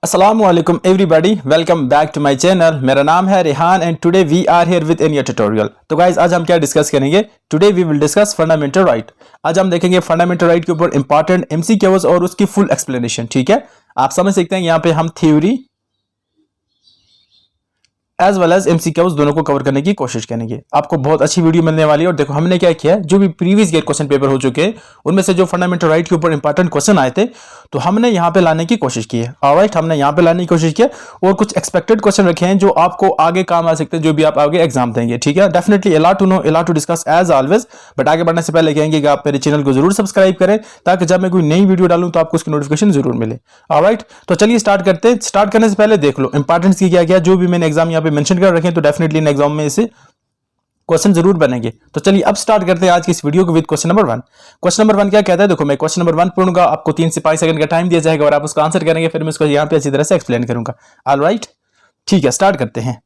Assalamualaikum everybody, welcome back to my channel। मेरा नाम है Rehan and today we are here with in your tutorial. तो guys आज हम क्या डिस्कस करेंगे? Today we will discuss fundamental right. आज हम देखेंगे फंडामेंटल राइट के ऊपर इंपॉर्टेंट एमसीक्यूज और उसकी फुल एक्सप्लेनेशन। ठीक है, आप समझ सकते हैं यहाँ पे हम theory as well as MCQs दोनों को कवर करने की कोशिश करेंगे। आपको बहुत अच्छी वीडियो मिलने वाली है। और देखो हमने क्या किया है, जो भी प्रीवियस ईयर क्वेश्चन पेपर हो चुके हैं उनमें से जो फंडामेंटल राइट के ऊपर इंपॉर्टेंट क्वेश्चन आए थे तो हमने यहाँ पे लाने की कोशिश की है। ऑलराइट, हमने यहाँ पे लाने की कोशिश की है और कुछ एक्सपेक्टेड क्वेश्चन रखे हैं जो आपको आगे काम आ सकते हैं, जो भी आप आगे एग्जाम देंगे। ठीक है, definitely a lot to know, a lot to discuss as always. But आगे बढ़ने से पहले कहेंगे कि आप मेरे चैनल को जरूर सब्सक्राइब करें ताकि जब मैं कोई नई वीडियो डालूं तो आपको उसकी नोटिफिकेशन जरूर मिले। ऑलराइट, तो चलिए स्टार्ट करते हैं। स्टार्ट करने से पहले देख लो इंपॉर्टेंस की क्या क्या, जो भी मैंने एग्जाम यहाँ पे मेंशन कर रखे हैं तो डेफिनेटली इन एग्जाम में इसे क्वेश्चन जरूर बनेंगे। तो चलिए अब स्टार्ट करते हैं आज की इस वीडियो को with question number 1। Question number 1 क्या कहता है? देखो मैं क्वेश्चन नंबर 1 पढ़ूंगा, आपको 3 से 5 सेकंड का टाइम दिया जाएगा और आप उसका आंसर करेंगे, फिर मैं उसको यहाँ पे अच्छी तरह से एक्सप्लेन करूंगा। ऑलराइट, ठीक है, स्टार्ट करते हैं।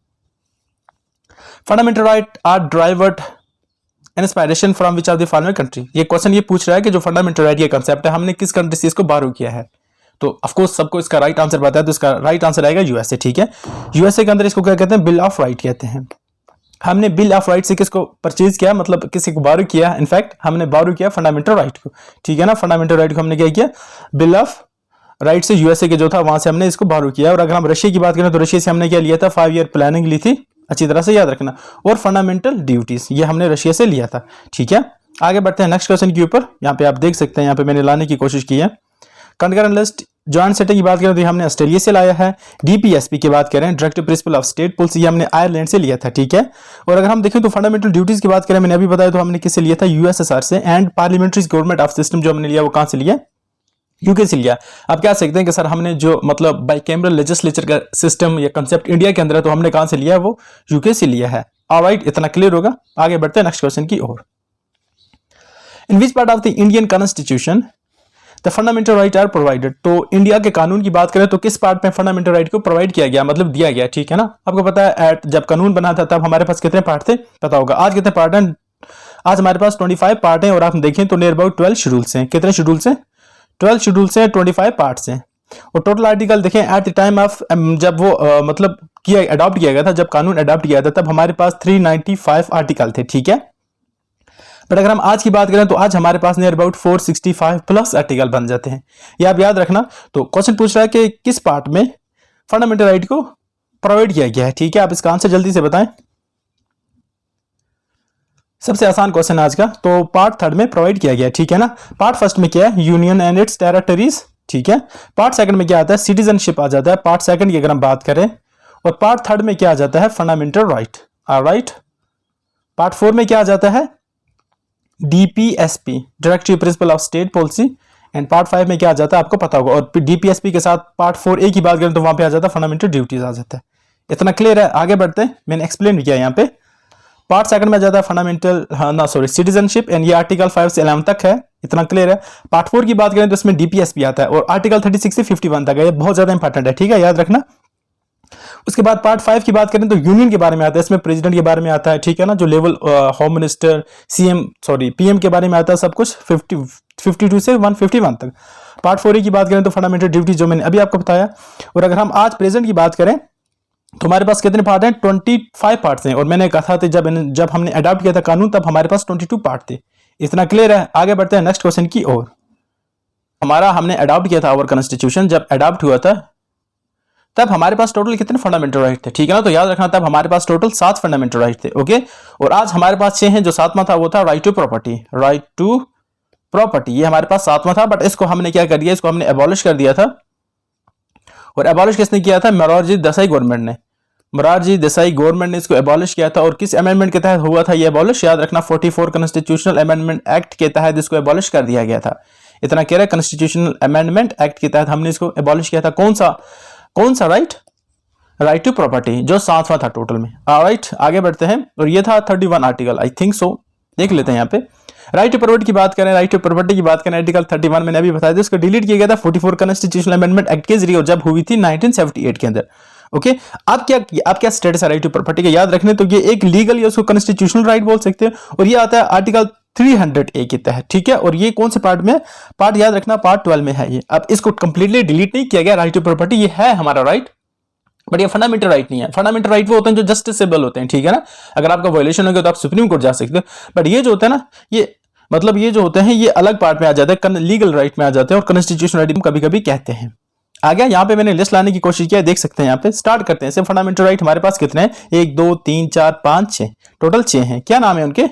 Fundamental right are derived inspiration from which of the following country. ये क्वेश्चन ये पूछ रहा है कि जो फंडामेंटल राइट ये कंसेप्ट है हमने किस कंट्री से इसको बारो किया है। तो ऑफकोर्स सबको इसका राइट आंसर पता है, तो इसका राइट आंसर आएगा यूएसए। ठीक है, यूएसए के अंदर इसको क्या कहते हैं? बिल ऑफ राइट कहते हैं। हमने बिल ऑफ राइट से किसको परचेज किया, मतलब किसी को बारो किया? इनफैक्ट हमने बारो किया फंडामेंटल राइट को। ठीक है ना, फंडामेंटल राइट को हमने क्या किया? बिल ऑफ राइट से यूएसए के जो था वहां से हमने इसको बारो किया। और अगर हम रशिया की बात करें तो रशिया से हमने क्या लिया था? 5 ईयर प्लानिंग ली थी, अच्छी तरह से याद रखना। और फंडामेंटल ड्यूटीज ये हमने रशिया से लिया था। ठीक है, आगे बढ़ते हैं नेक्स्ट क्वेश्चन के ऊपर। यहाँ पे आप देख सकते हैं, यहाँ पे मैंने लाने की कोशिश की है। कंकरेंट लिस्ट जॉइंट सेटिंग की बात करें तो हमने ऑस्ट्रेलिया से लाया है। डीपीएसपी की बात करें, directive principle of state policy, ये हमने आयरलैंड से लिया था। ठीक है, और अगर हम देखें तो फंडामेंटल ड्यूटीज की बात करें, मैंने अभी बताया तो हमने किससे लिया था? यूएसएसआर से। And parliamentary government of system जो हमने लिया वो कहां से लिया? यूके से लिया। आप क्या सकते हैं कि सर हमने जो मतलब बाइकैमरल लेजिस्लेचर का सिस्टम या कंसेप्ट इंडिया के अंदर है तो हमने कहां से लिया है? वो यूके से लिया है। ऑलराइट, इतना क्लियर होगा। आगे बढ़ते हैं नेक्स्ट क्वेश्चन की ओर। In which part of the Indian constitution the fundamental right are provided. तो इंडिया के कानून की बात करें तो किस पार्ट में फंडामेंटल राइट को प्रोवाइड किया गया, मतलब दिया गया। ठीक है ना, आपको पता है जब कानून बना था तब हमारे पास कितने पार्ट थे पता होगा। आज कितने पार्ट हैं? आज हमारे पास 25 पार्ट हैं और आप देखें तो नियर अबाउट 12 शेड्यूल्स हैं। कितने शेड्यूल्स हैं? 12 शेड्यूल्स हैं, 25 पार्ट्स हैं। और टोटल आर्टिकल देखें एट द टाइम ऑफ जब वो मतलब किया अडॉप्ट किया गया था, जब कानून अडॉप्ट किया था तब हमारे पास 395 आर्टिकल थे। ठीक है, बट अगर हम आज की बात करें तो आज हमारे पास नियर अबाउट 465 प्लस आर्टिकल बन जाते हैं। ये आप याद रखना। तो क्वेश्चन पूछ रहा है कि किस पार्ट में फंडामेंटल राइट को प्रोवाइड किया गया है। ठीक है, आप इसका आंसर जल्दी से बताएं। सबसे आसान क्वेश्चन आज का, तो पार्ट 3 में प्रोवाइड किया गया। ठीक है ना, पार्ट फर्स्ट में क्या है? Union and it's territories. ठीक है, पार्ट सेकंड में क्या आता है? सिटीजनशिप आ जाता है पार्ट सेकंड की अगर हम बात करें। और पार्ट 3 में क्या आ जाता है? Fundamental right. ऑलराइट, पार्ट 4 में क्या आ जाता है? DPSP, directive principle of state policy. And part 5 में क्या आ जाता है आपको पता होगा। और डीपीएसपी के साथ पार्ट 4A की बात करें तो वहां पे आ जाता है फंडामेंटल ड्यूटीज आ जाता है। इतना क्लियर है? आगे बढ़ते हैं, मैंने एक्सप्लेन किया यहाँ पे। पार्ट सेकंड में आ जाता है फंडामेंटल सिटीजनशिप एंड ये आर्टिकल 5 से 11 तक है। इतना क्लियर है। पार्ट 4 की बात करें तो इसमें डीपीएसपी आता है और आर्टिकल 36 से 51 तक है। ये बहुत ज्यादा इंपॉर्टेंट है। ठीक है, याद रखना। उसके बाद पार्ट 5 की बात करें तो यूनियन के बारे में आता है, इसमें प्रेसिडेंट के बारे में आता है। ठीक है ना, जो लेवल होम मिनिस्टर, पीएम के बारे में आता है सब कुछ 52 से 151 तक। पार्ट 4 की बात करें तो फंडामेंटल ड्यूटी जो मैंने अभी आपको बताया। और अगर हम आज प्रेजेंट की बात करें तो हमारे पास कितने पार्ट हैं? 25 पार्ट्स हैं। और मैंने कहा था जब हमने अडॉप्ट किया था कानून तब हमारे पास 22 पार्ट थे। इतना क्लियर है? आगे बढ़ते हैं नेक्स्ट क्वेश्चन की ओर। हमने अडॉप्ट किया था आवर कॉन्स्टिट्यूशन, जब अडॉप्ट हुआ था तब हमारे पास टोटल कितने फंडामेंटल राइट थे? ठीक है ना, तो याद रखना तब हमारे पास टोटल 7 फंडामेंटल राइट थे। ओके, और आज हमारे पास 6 हैं। जो 7वां था वो था right to property. Right to property ये हमारे पास 7वां था, बट इसको हमने क्या कर दिया? इसको हमने एबॉलिश कर दिया था। और एबॉलिश किसने किया था? मोरारजी देसाई गवर्नमेंट ने। मोरारजी देसाई गवर्नमेंट ने इसको एबॉलिश किया था। और किस अमेंडमेंट के तहत हुआ था ये एबॉलिश? याद रखना 44 कॉन्स्टिट्यूशनल अमेंडमेंट एक्ट के तहत इसको एबॉलिश कर दिया गया था। इतना कह रहा है, कॉन्स्टिट्यूशनल अमेंडमेंट एक्ट के तहत हमने इसको एबॉलिश किया था। कौन सा राइट? राइट टू प्रॉपर्टी, जो 7वां था टोटल में। ऑलराइट, आगे बढ़ते हैं। और ये था 31 आर्टिकल, आई थिंक सो, देख लेते हैं यहाँ पे। राइट टू प्रॉपर्टी की बात करें, राइट टू प्रॉपर्टी की बात करें, आर्टिकल 31 मैंने अभी बताया था, इसको डिलीट किया गया था 44 कॉन्स्टिट्यूशनल अमेंडमेंट एक्ट के जरिए, जब हुई थी 1978 के अंदर। ओके, अब क्या स्टेटस है राइट टू प्रॉपर्टी का? याद रखने तो ये एक लीगल या उसको कॉन्स्टिट्यूशनल राइट बोल सकते हैं। और ये आता है आर्टिकल 300A के तहत, ठीक है। और ये कौन से पार्ट में, पार्ट याद रखना पार्ट 12 में है ये। अब इसको कंप्लीटली डिलीट नहीं किया गया, राइट टू प्रॉपर्टी ये है हमारा राइट, बट ये फंडामेंटल राइट नहीं है। फंडामेंटल राइट वो होते हैं जो जस्टिसेबल होते हैं, ठीक है ना। अगर आपका वायलेशन हो गया तो आप सुप्रीम कोर्ट जा सकते हो, बट ये जो होता है ना, ये मतलब ये जो होते हैं ये अलग पार्ट में आ जाते हैं, लीगल राइट में आ जाते हैं, और कॉन्स्टिट्यूशनल राइट कभी कभी कहते हैं। आ गया, यहाँ पे मैंने लिस्ट लाने की कोशिश किया, देख सकते हैं। यहाँ पे स्टार्ट करते हैं। फंडामेंटल राइट हमारे पास कितने हैं, 1 2 3 4 5 6, टोटल 6 हैं। क्या नाम है उनके?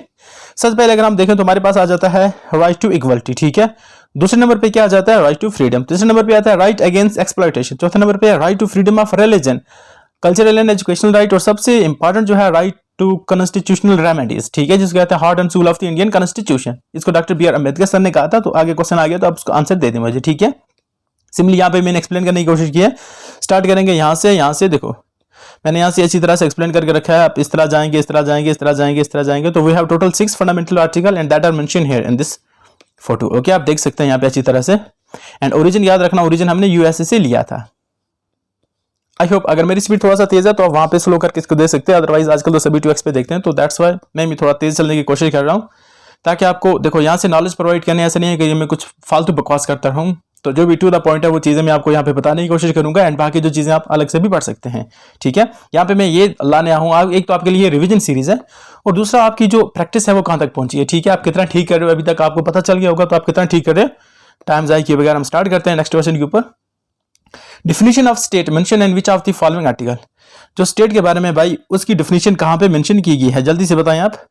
सबसे पहले अगर हम देखें तो हमारे पास आ जाता है राइट टू इक्वलिटी, ठीक है। दूसरे नंबर पे क्या आ जाता है, राइट टू फ्रीडम। तीसरे नंबर पे आता है राइट अगेंस्ट एक्सप्लॉयटेशन। चौथे नंबर पे right to freedom of religion, cultural and educational right, और सबसे इंपॉर्टेंट जो है राइट टू कॉन्स्टिट्यूशनल रेमेडीज, ठीक है, जिसको कहते हैं heart and soul of the Indian constitution. इसको doctor B R Ambedkar sir ने कहा था, तो आगे क्वेश्चन आ गया तो आप उसको आंसर दे दें मुझे, ठीक है। सिंपली यहाँ पे मैंने एक्सप्लेन करने की कोशिश की है। स्टार्ट करेंगे यहाँ से देखो मैंने यहाँ से अच्छी तरह से एक्सप्लेन करके रखा है। आप इस तरह जाएंगे, इस तरह जाएंगे, इस तरह जाएंगे, इस तरह जाएंगे, तो we have total 6 fundamental article and that are mention here in this photo. Okay, आप देख सकते हैं यहाँ पे अच्छी तरह से। एंड ओरिजिन याद रखना, ओरिजिन हमने यूएसए से लिया था। आई होप अगर मेरी स्पीड थोड़ा सा तेज है तो आप वहां पे स्लो करके इसको दे सकते हैं, अदरवाइज आजकल तो सभी 2x पे देखते हैं, तो दैट्स वाई मैं भी थोड़ा तेज चलने की कोशिश कर रहा हूँ, ताकि आपको देखो यहाँ से नॉलेज प्रोवाइड करने, ऐसा नहीं है कि मैं कुछ फालतू बकवास करता रहूँ। तो जो भी टू द पॉइंट है वो चीज़ें मैं आपको यहाँ पे बताने की कोशिश करूंगा, एंड बाकी जो चीज़ें आप अलग से भी पढ़ सकते हैं, ठीक है। यहाँ पे मैं ये लाने आया हूँ, एक तो आपके लिए रिवीजन सीरीज है, और दूसरा आपकी जो प्रैक्टिस है वो कहाँ तक पहुंची है, ठीक है। आप कितना ठीक कर रहे हो, अभी तक आपको पता चल गया होगा, तो आप कितना ठीक कर रहे हो। टाइम जाए किए बगैर हम स्टार्ट करते हैं नेक्स्ट क्वेश्चन के ऊपर। Definition of state mention in which of the following article. जो स्टेट के बारे में भाई उसकी डिफिनेशन कहाँ पे मेंशन की गई है, जल्दी से बताएं आप।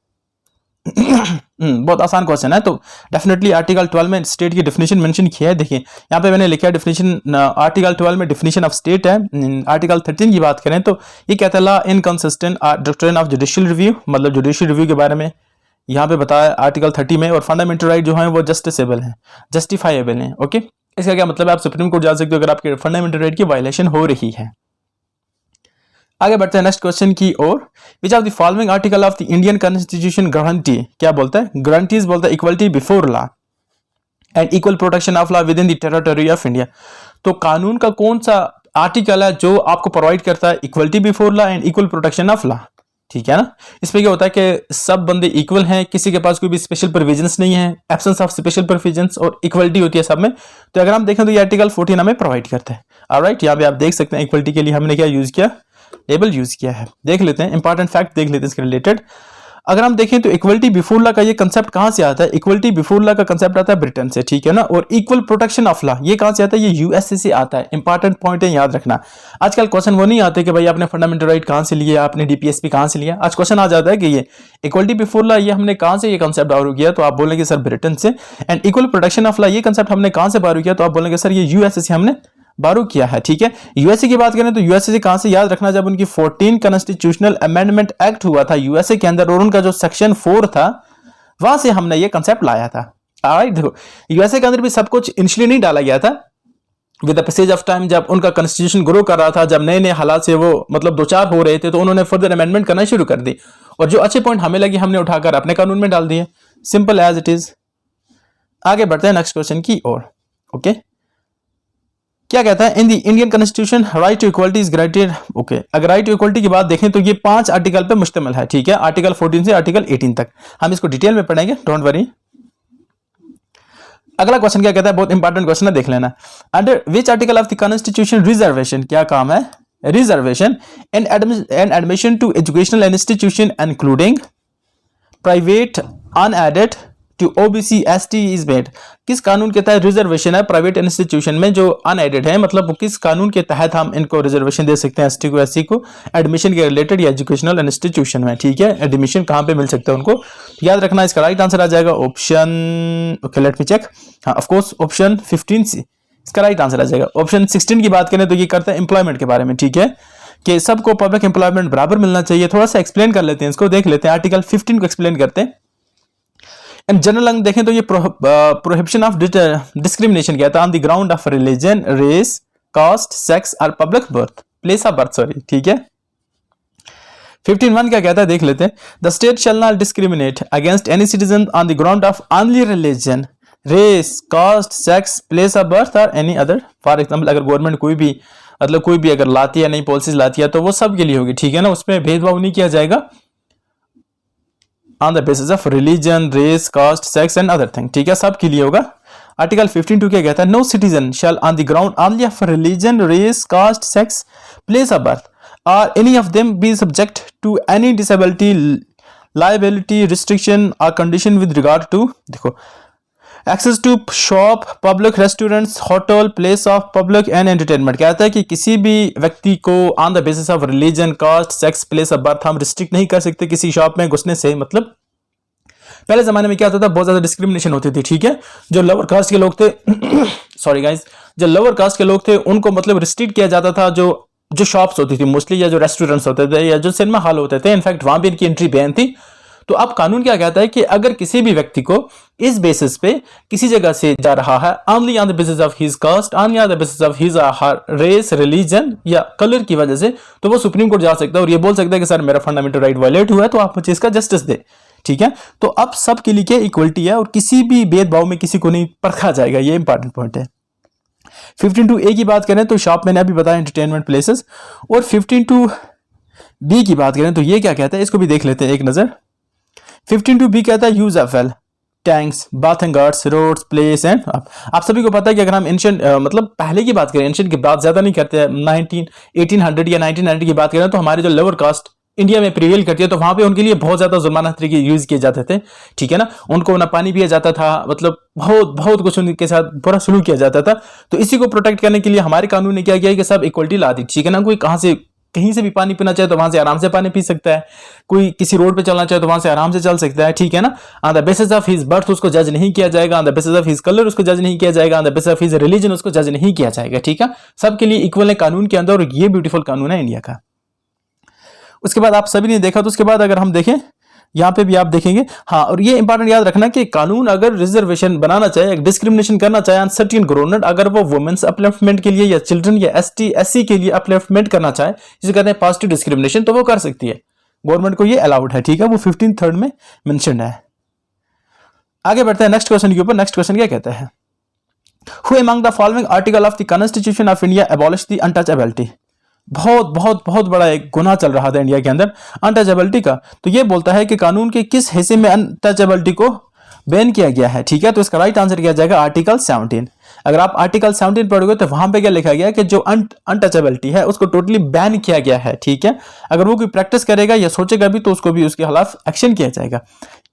बहुत आसान क्वेश्चन है। तो डेफिनेटली आर्टिकल 12 में स्टेट की डिफिनेशन मेंशन किया है। देखिए यहाँ पे मैंने लिखा है डिफिनेशन, आर्टिकल 12 में डिफिनेशन ऑफ स्टेट है। आर्टिकल 13 की बात करें तो ये कहता है law inconsistent doctrine of judicial review, मतलब जुडिशियल रिव्यू के बारे में यहाँ पे बताया आर्टिकल 30 में। और फंडामेंटल राइट जो है वो जस्टिसेबल है, जस्टिफाइबल है। ओके, इसका क्या मतलब है, आप सुप्रीम कोर्ट जा सकते हो अगर आपके फंडामेंटल राइट की वायलेशन हो रही है। आगे बढ़ते हैं नेक्स्ट क्वेश्चन की ओर। Which of the following article of the Indian constitution guarantee, क्या बोलता है, गारंटीज बोलता है equality before law and equal protection of law within the territory of India. तो कानून का कौन सा आर्टिकल है जो आपको प्रोवाइड करता है equality before law and equal protection of law, ठीक है ना। इसमें क्या होता है कि सब बंदे इक्वल हैं, किसी के पास कोई भी स्पेशल प्रोविजंस नहीं है, एब्सेंस ऑफ स्पेशल प्रोविजंस, और इक्वलिटी होती है सब में। तो अगर हम देखें तो ये आर्टिकल 14 हमें प्रोवाइड करता है। ऑलराइट, यहाँ पे आप देख सकते हैं इक्वलिटी के लिए हमने क्या यूज किया, लेबल यूज किया है। देख लेते हैं इंपॉर्टेंट फैक्ट, देख लेते हैं इसके रिलेटेड। अगर हम देखें तो इक्वलिटी बिफोर लॉ का ये कंसेप्ट कहां से आता है, इक्वलिटी बिफोर लॉ का कंसेप्ट आता है ब्रिटेन से, ठीक है ना। और इक्वल प्रोटेक्शन ऑफ लॉ ये कहां से आता है, ये यूएसए से आता है। इंपॉर्टेंट पॉइंट है, याद रखना। आजकल क्वेश्चन वो नहीं आते कि भाई आपने फंडामेंटल राइट कहां से लिया, आपने डीपीएसपी कहां से लिया। आज क्वेश्चन आ जाता है कि ये इक्वलिटी बिफोर लॉ ये हमने कहां से ये कंसेप्ट बारू किया, तो आप बोलेंगे सर ब्रिटेन से। And equal protection of law ये कंसेप्ट हमने कहां से बारू किया, तो आप बोलेंगे सर ये यूएसए से हमने बारू किया है, ठीक है। यूएसए की बात करें तो यूएसए से कहां से, याद रखना जब उनकी 14 कॉन्स्टिट्यूशनल अमेंडमेंट एक्ट हुआ था यूएसए के अंदर, और उनका जो सेक्शन 4 था वहां से हमने ये कंसेप्ट लाया था। ऑलराइट, देखो यूएसए के अंदर भी सब कुछ इनिशियली नहीं डाला गया था, with the passage of time जब उनका कॉन्स्टिट्यूशन ग्रो कर रहा था, जब नए नए हालात से वो मतलब दो चार हो रहे थे, तो उन्होंने फर्दर अमेंडमेंट करना शुरू कर दी, और जो अच्छे पॉइंट हमें लगे हमने उठाकर अपने कानून में डाल दिए, सिंपल एज इट इज। आगे बढ़ते हैं नेक्स्ट क्वेश्चन की ओर। ओके, क्या कहता है, in the Indian constitution right to equality is granted. Okay, अगर राइट टू इक्वलिटी की बात देखें तो ये 5 आर्टिकल पे मुश्तमिल है, ठीक है। आर्टिकल 14 से आर्टिकल 18 तक हम इसको डिटेल में पढ़ेंगे, डोंट वरी। अगला क्वेश्चन क्या कहता है, बहुत इंपॉर्टेंट क्वेश्चन है, देख लेना। Under which article of the constitution reservation, क्या काम है, reservation and admission to educational institution including private unaided to OBC ST is made. किस कानून के तहत रिजर्वेशन है प्राइवेट इंस्टीट्यूशन में जो अनएडेड है, मतलब किस कानून के तहत हम इनको रिजर्वेशन दे सकते हैं, एसटी को एससी को, एडमिशन के रिलेटेड या एजुकेशनल इंस्टीट्यूशन में, ठीक है। एडमिशन कहां पे मिल सकता है उनको, याद रखना। इसका राइट आंसर आ जाएगा option, okay let me check, हाँ ऑफ कोर्स ऑप्शन 15 सी इसका राइट आंसर आ जाएगा। ऑप्शन 16 की बात करें तो ये करता है एम्प्लॉयमेंट के बारे में, ठीक है, कि सबको पब्लिक एम्प्लॉयमेंट बराबर मिलना चाहिए। थोड़ा सा एक्सप्लेन कर लेते हैं इसको, देख लेते हैं। आर्टिकल 15 को एक्सप्लेन करते हैं। एंड जनरल अंग देखें तो ये प्रोहिबिशन ऑफ डिस्क्रिमिनेशन कहता है on the ground of religion, race, caste, sex or public birth, place of birth, sorry, ठीक है। 15(1) क्या कहता है, देख लेते हैं। The state shall not discriminate against any citizen on the ground of only religion, race, caste, sex, place of birth or any other. For example अगर government कोई भी मतलब कोई भी अगर लाती है, नई पॉलिसीज लाती है, तो वो सब के लिए होगी, ठीक है ना, उसमें भेदभाव नहीं किया जाएगा। On the basis of religion, race, caste, sex and other thing. ठीक है, सब के लिए होगा। आर्टिकल 15(2) क्या कहता है? No citizen shall on the ground only of religion, race, caste, sex, place of birth or any of them be subject to any disability, liability, restriction or condition with regard to, देखो, access to shop, public restaurants, hotel, place of public and entertainment. कहता है कि किसी भी व्यक्ति को on the basis of religion, caste, sex, place of birth हम restrict नहीं कर सकते किसी शॉप में घुसने से। मतलब पहले जमाने में क्या होता था, बहुत ज्यादा डिस्क्रिमिनेशन होती थी। ठीक है, जो लोअर कास्ट के लोग थे सॉरी गाइस, जो लोअर कास्ट के लोग थे उनको मतलब रिस्ट्रिक्ट किया जाता था, जो जो शॉप्स होती थी मोस्टली, या जो रेस्टोरेंट्स होते थे, या जो सिनेमा हॉल होते थे, इनफैक्ट वहां भी इनकी एंट्री बैन थी। तो अब कानून क्या कहता है कि अगर किसी भी व्यक्ति को इस बेसिस पे किसी जगह से जा रहा है, only on the basis of his caste, only on the basis of his race, religion या कलर की वजह से, तो वो सुप्रीम कोर्ट जा सकता है और ये बोल सकता है कि सर मेरा फंडामेंटल राइट वायलेट हुआ है, तो आप मुझे इसका जस्टिस दे। ठीक है, तो अब सब के लिए क्या इक्वलिटी है और किसी भी भेदभाव में किसी को नहीं परखा जाएगा। ये इंपॉर्टेंट पॉइंट है। 15(2)A की बात करें तो शॉप मैंने अभी बताया, एंटरटेनमेंट प्लेसेस। और 15(2)B की बात करें तो ये क्या कहता है, इसको भी देख लेते हैं एक नजर। 15(2)B कहता है use of well, tanks, bathing ghats, roads, place and. आप सभी को पता है कि अगर हम एंशिएंट मतलब पहले की बात करें, एंशिएंट की बात ज्यादा नहीं करते हैं, 1800 या 1900 की बात करें तो हमारे जो लोअर कास्ट इंडिया में प्रिवेल करती है, तो वहां पे उनके लिए बहुत ज्यादा जुर्माना तरीके यूज किए जाते थे। ठीक है ना, उनको ना पानी पिया जाता था, मतलब बहुत बहुत कुछ उनके साथ बुरा सलूक किया जाता था। तो इसी को प्रोटेक्ट करने के लिए हमारे कानून ने क्या किया कि सब इक्वलिटी ला दी। ठीक है ना, कोई कहीं से भी पानी पीना चाहे तो वहां से आराम से पानी पी सकता है, कोई किसी रोड पे चलना चाहे तो वहां से आराम से चल सकता है। ठीक है ना, on the basis of his birth उसको जज नहीं किया जाएगा, on the basis of his colour उसको जज नहीं किया जाएगा, on the basis of his religion उसको जज नहीं किया जाएगा। ठीक है, सबके लिए इक्वल है कानून के अंदर, और ये ब्यूटीफुल कानून है इंडिया का। उसके बाद आप सभी ने देखा, तो उसके बाद अगर हम देखें यहां पे भी आप देखेंगे, हाँ, और ये इंपॉर्टेंट याद रखना कि कानून अगर रिजर्वेशन बनाना चाहे, डिस्क्रिमिनेशन करना चाहे ऑन सर्टेन ग्राउंड, अगर वो वुमेन्स अपलिफ्टमेंट के लिए या चिल्ड्रन या एसटी एससी के लिए अपलिफ्टमेंट करना चाहे, जिसे कहते हैं पॉजिटिव डिस्क्रिमिनेशन, तो वो कर सकती है, गवर्नमेंट को ये अलाउड है। ठीक है, वो 15(3) में मेंशन है। आगे बढ़ते हैं नेक्स्ट क्वेश्चन के ऊपर। नेक्स्ट क्वेश्चन क्या कहता है, who among the following article of the constitution of India abolish the untouchability. बहुत बहुत बहुत बड़ा एक गुनाह चल रहा था इंडिया के अंदर अनटचेबिलिटी का। तो ये बोलता है कि कानून के किस हिस्से में अनटचेबिलिटी को बैन किया गया है। ठीक है, तो इसका राइट आंसर किया जाएगा आर्टिकल 17। अगर आप आर्टिकल 17 पढ़ोगे तो वहां पे क्या लिखा गया है कि जो अनटचेबिलिटी है उसको टोटली बैन किया गया है। ठीक है, अगर वो कोई प्रैक्टिस करेगा या सोचेगा भी तो उसको भी उसके खिलाफ एक्शन किया जाएगा।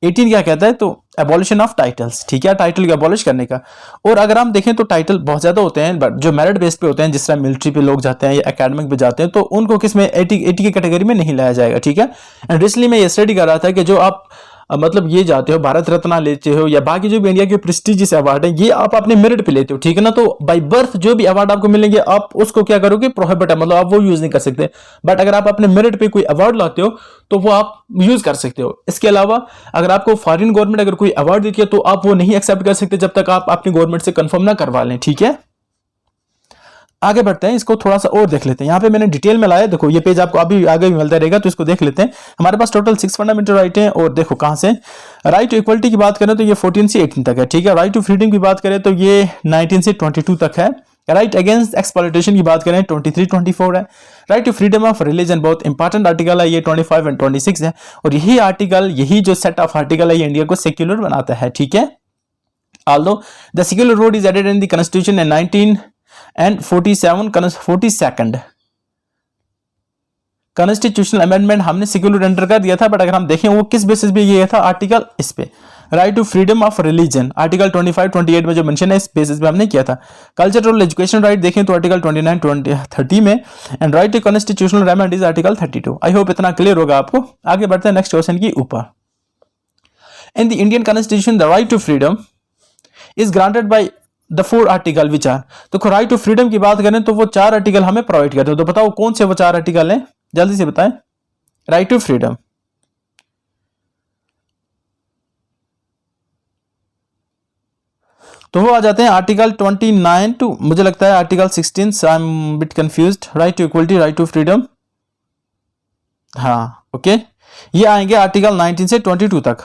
18 क्या कहता है, तो एबॉलिशन ऑफ टाइटल्स। ठीक है, टाइटल को एबॉलिश करने का। और अगर हम देखें तो टाइटल बहुत ज्यादा होते हैं, बट जो मेरिट बेस पे होते हैं, जिस तरह मिलिट्री पे लोग जाते हैं या एकेडमिक पे जाते हैं, तो उनको किसमें 80 की कैटेगरी में नहीं लाया जाएगा। ठीक है, एंड रिसेंटली मैं ये स्टडी कर रहा था कि जो आप मतलब ये जाते हो भारत रत्न लेते हो या बाकी जो भी इंडिया के प्रेस्टिजियस अवार्ड है, ये आप अपने मेरिट पे लेते हो। ठीक है ना, तो बाय बर्थ जो भी अवार्ड आपको मिलेंगे आप उसको क्या करोगे, प्रोहिबिट है, मतलब आप वो यूज नहीं कर सकते। बट अगर आप अपने मेरिट पे कोई अवार्ड लाते हो तो वो आप यूज कर सकते हो। इसके अलावा अगर आपको फॉरेन गवर्नमेंट अगर कोई अवार्ड देती है तो आप वो नहीं एक्सेप्ट कर सकते जब तक आप अपनी गवर्नमेंट से कंफर्म ना करवा लें। ठीक है, आगे बढ़ते हैं, इसको थोड़ा सा और देख लेते हैं। यहाँ पे मैंने डिटेल में लाया, देखो ये पेज आपको अभी आगे भी मिलता रहेगा, तो इसको देख लेते हैं। हमारे पास टोटल 6 फंडामेंटल राइट हैं, और देखो कहां से। राइट टू इक्वलिटी की बात करें तो ये 14 से 18 तक है। ठीक है, राइट टू फ्रीडम की बात करें तो ये 19 से 22 तक है। राइट अगेंस्ट एक्सप्लॉयटेशन की बात करें 23-24 है। Right to freedom of religion बहुत इंपॉर्टेंट आर्टिकल है, ये 25 और 26 है। और यही आर्टिकल, यही जो सेट ऑफ आर्टिकल है, ये इंडिया को सेक्युलर बनाता है। ठीक है, although the secular road is added in the constitution in 1947 constitutional amendment हमने सेक्युलर एंटर कर दिया था। बट अगर हम देखें वो किस बेसिस पे ये था, आर्टिकल इस पे right to freedom of religion article 25-28 में जो मेंशन है, इस बेसिस पे हमने किया था। कल्चरल एजुकेशन राइट देखें तो आर्टिकल 29-30 में, and right to constitutional remedies article 32। I hope इतना क्लियर होगा आपको। आगे बढ़ते हैं नेक्स्ट क्वेश्चन की ऊपर। In the Indian constitution the right to freedom is granted by the 4 article which are. देखो राइट टू फ्रीडम की बात करें तो वो 4 आर्टिकल हमें प्रोवाइड करते हैं। तो बताओ कौन से वो 4 आर्टिकल हैं, जल्दी से बताएं। राइट टू फ्रीडम, तो वो आ जाते हैं आर्टिकल 29 टू मुझे लगता है article 16, I am bit confused. Right to equality, right to freedom, हाँ ओके, ये आएंगे आर्टिकल 19 से 22 तक।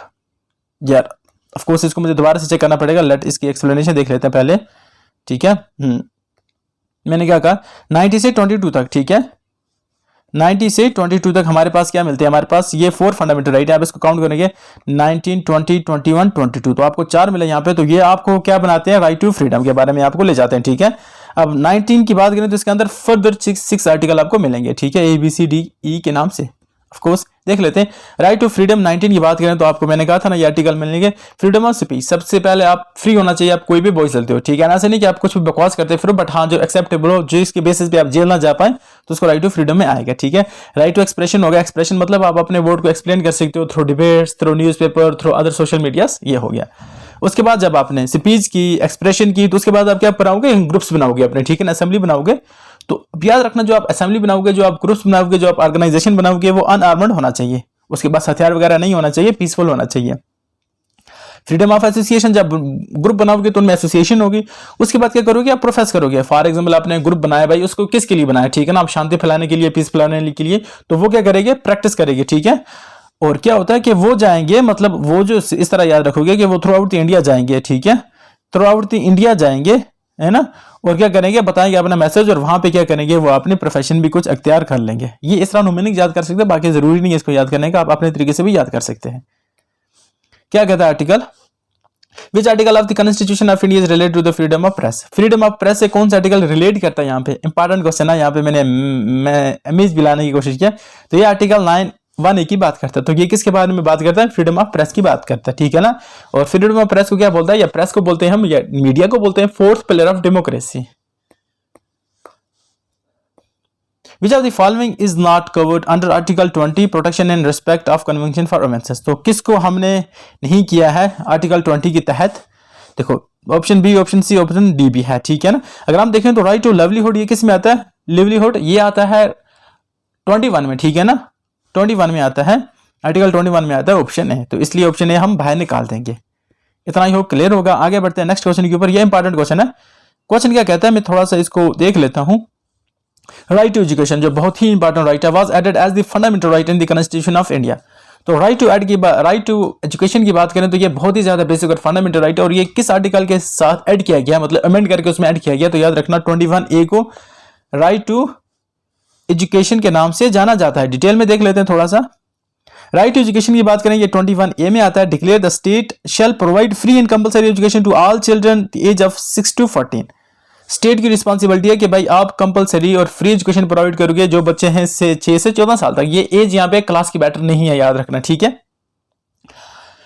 यार ऑफ कोर्स इसको मुझे दोबारा से चेक करना पड़ेगा, लेट इसकी एक्सप्लेनेशन देख लेते हैं पहले। ठीक है, मैंने क्या कहा 90 से 22 तक। ठीक है, 90 से 22 तक हमारे पास क्या मिलते हैं, हमारे पास ये 4 फंडामेंटल राइट है। आप इसको काउंट करेंगे 19, 20, 21, 22, तो आपको 4 मिले यहाँ पे। तो ये आपको क्या बनाते हैं, राइट टू फ्रीडम के बारे में आपको ले जाते हैं, ठीक है। अब 19 की बात करें तो इसके अंदर फर्दर 6 आर्टिकल आपको मिलेंगे, ठीक है, ABCDE के नाम से। ऑफ कोर्स देख लेते हैं। राइट टू फ्रीडम 19 की बात करें तो आपको मैंने कहा था ना ये आर्टिकल मिलेंगे। फ्रीडम ऑफ स्पीच, सबसे पहले आप फ्री होना चाहिए, आप कोई भी वॉइस चलते हो, ठीक है ना, ऐसे नहीं कि आप कुछ भी बकवास करते फिर, बट हाँ जो एक्सेप्टेबल हो, जो इसके बेसिस पे आप जेल ना जा पाए, तो उसको राइट टू फ्रीडम में आएगा, ठीक है। राइट टू एक्सप्रेशन हो गया, एक्सप्रेशन मतलब आप अपने वर्ड को एक्सप्लेन कर सकते हो through debates, through newspaper, through other social medias, ये हो गया। उसके बाद जब आपने स्पीच की, एक्सप्रेशन की, तो उसके बाद आप क्या बनाओगे, ग्रुप्स बनाओगे अपने, ठीक है ना, असेंबली बनाओगे। तो याद रखना जो आप असेंबली बनाओगे, जो आप ग्रुप्स बनाओगे, जो आप ऑर्गेनाइजेशन बनाओगे, वो अनआर्मड होना चाहिए। उसके बाद हथियार वगैरह नहीं होना चाहिए, पीसफुल होना चाहिए। फ्रीडम ऑफ एसोसिएशन, जब ग्रुप बनाओगे तो उनमें एसोसिएशन होगी। उसके बाद क्या करोगे, आप प्रोफेस करोगे। फॉर एग्जांपल आपने ग्रुप बनाया, भाई उसको किसके लिए बनाया, ठीक है ना, आप शांति फैलाने के लिए, पीस फैलाने के लिए, तो वो क्या करेंगे, प्रैक्टिस करेंगे, ठीक है। और क्या होता है कि वो जाएंगे, मतलब वो जो इस तरह याद रखोगे कि वो थ्रू आउट द इंडिया जाएंगे, ठीक है, थ्रू आउट द इंडिया जाएंगे, है ना, और क्या करेंगे, बताएंगे अपना मैसेज, और वहां पे क्या करेंगे, वो अपने प्रोफेशन भी कुछ अख्तियार कर लेंगे। ये इस तरह मीनिंग याद कर सकते हैं, बाकी जरूरी नहीं है इसको याद करने का, आप अपने तरीके से भी याद कर सकते हैं। क्या कहता है article, which article of the constitution of India is related to the freedom of press. Freedom of press से कौन सा आर्टिकल रिलेट करता है, यहाँ पे इंपॉर्टेंट क्वेश्चन है, यहाँ पे मैं इमेज भी लाने की कोशिश किया। तो ये आर्टिकल 9(1)(a) की बात करता है। तो ये किसके बारे में बात करता है, फ्रीडम ऑफ प्रेस की बात करता है, ठीक है ना। और फ्रीडम ऑफ प्रेस को क्या बोलता है, या प्रेस को बोलते हैं हम, या मीडिया को बोलते हैं, fourth pillar of democracy. Which of the following is not covered under Article 20 Protection and Respect of Convention for Offences। तो किसको हमने नहीं किया है आर्टिकल 20 के तहत, देखो option B, option C, option D भी है, ठीक है ना। अगर हम देखें तो राइट टू लिवलीहुड, ये किस में आता है, लिवलीहुड ये आता है 21 में, ठीक है ना, 21 में आता है, आर्टिकल 21 में आता है ऑप्शन ए। तो इसलिए ऑप्शन ए हम बाहर निकाल देंगे। इतना ही हो, क्लियर होगा। आगे बढ़ते हैं नेक्स्ट क्वेश्चन के ऊपर। ये इंपॉर्टेंट क्वेश्चन है। क्वेश्चन क्या कहता है, मैं थोड़ा सा इसको देख लेता हूं। राइट टू एजुकेशन, जो बहुत ही इंपॉर्टेंट राइट है, was added as the fundamental right in the constitution of India. तो राइट टू एजुकेशन की बात करें तो ये बहुत ही ज्यादा बेसिक और फंडामेंटल राइट है, और ये किस आर्टिकल के साथ ऐड किया गया, मतलब अमेंड करके उसमें ऐड किया गया। तो याद रखना 21A को राइट टू एजुकेशन के नाम से जाना जाता है। डिटेल में देख लेते हैं थोड़ा सा। राइट टू एजुकेशन की बात करें, ये 21A में आता है, declare the state shall provide free and compulsory education to all children age of 6 to 14। State की रिस्पॉन्सिबिलिटी है कि भाई आप कंपलसरी और फ्री एजुकेशन प्रोवाइड करोगे जो बच्चे हैं 6 से 14 साल तक। ये एज यहाँ पे क्लास की मैटर नहीं है, याद रखना, ठीक है।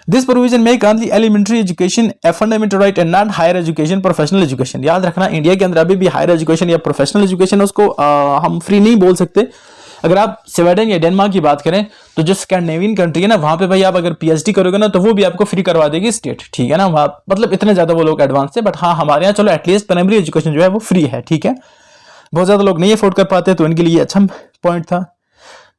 This provision make only elementary education a fundamental right and not higher education, professional education. याद रखना इंडिया के अंदर अभी भी हायर एजुकेशन या प्रोफेशनल एजुकेशन उसको हम फ्री नहीं बोल सकते। अगर आप स्वीडन या डेनमार्क की बात करें तो जो स्कैंडिनेवियन कंट्री है ना, वहां पे भाई आप अगर पीएचडी करोगे ना तो वो भी आपको फ्री करवा देगी स्टेट, ठीक है ना। वहां मतलब इतने ज्यादा वो लोग एडवांस है, बट हाँ हमारे यहाँ चलो एटलीस्ट प्राइमरी एजुकेशन जो है वो फ्री है, ठीक है। बहुत ज्यादा लोग नहीं अफोर्ड कर पाते, तो इनके लिए अच्छा पॉइंट था।